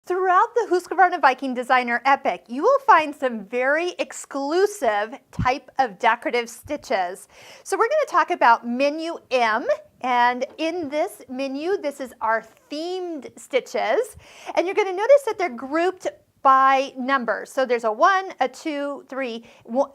Throughout the Husqvarna Viking Designer Epic, you will find some very exclusive type of decorative stitches. So we're going to talk about menu M, and in this menu, this is our themed stitches, and you're going to notice that they're grouped by numbers. So there's a 1, a 2, 3,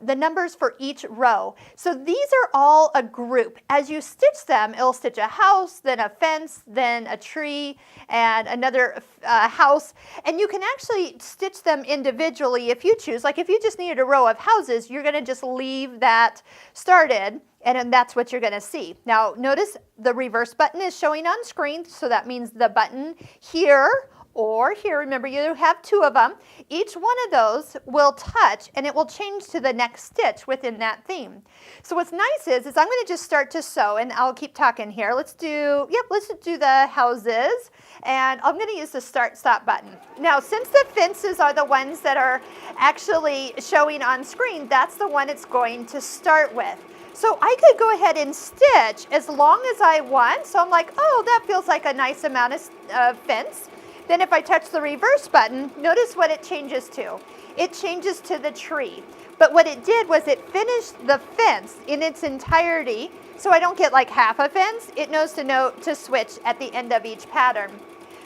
the numbers for each row. So these are all a group. As you stitch them, it'll stitch a house, then a fence, then a tree, and another house. And you can actually stitch them individually if you choose. Like if you just needed a row of houses, you're going to just leave that started, and then that's what you're going to see. Now notice the reverse button is showing on screen, so that means the button here or here, remember you have two of them, each one of those will touch and it will change to the next stitch within that theme. So what's nice is I'm going to just start to sew, and I'll keep talking here. Let's do the houses, and I'm going to use the start stop button. Now since the fences are the ones that are actually showing on screen, that's the one it's going to start with. So I could go ahead and stitch as long as I want. So I'm like, oh, that feels like a nice amount of fence. Then if I touch the reverse button, notice what it changes to. It changes to the tree. But what it did was it finished the fence in its entirety, so I don't get like half a fence. It knows to switch at the end of each pattern.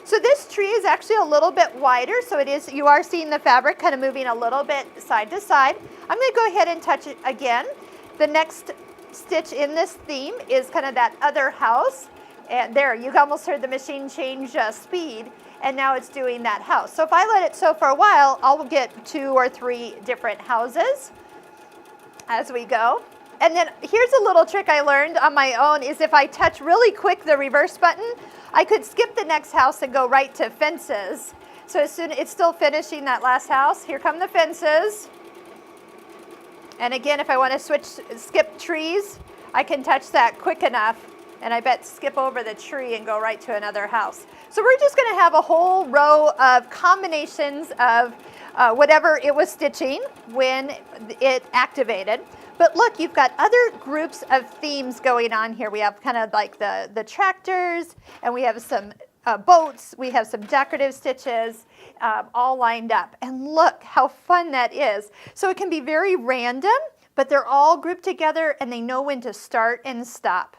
So this tree is actually a little bit wider, so you are seeing the fabric kind of moving a little bit side to side. I'm going to go ahead and touch it again. The next stitch in this theme is kind of that other house. And there, you almost heard the machine change speed. And now it's doing that house. So if I let it sew for a while, I'll get 2 or 3 different houses as we go. And then here's a little trick I learned on my own, is if I touch really quick the reverse button, I could skip the next house and go right to fences. So as soon as it's still finishing that last house, here come the fences. And again, if I want to skip trees, I can touch that quick enough, and I bet skip over the tree and go right to another house. So we're just going to have a whole row of combinations of whatever it was stitching when it activated. But look, you've got other groups of themes going on here. We have kind of like the tractors, and we have some boats, we have some decorative stitches all lined up. And look how fun that is. So it can be very random, but they're all grouped together and they know when to start and stop.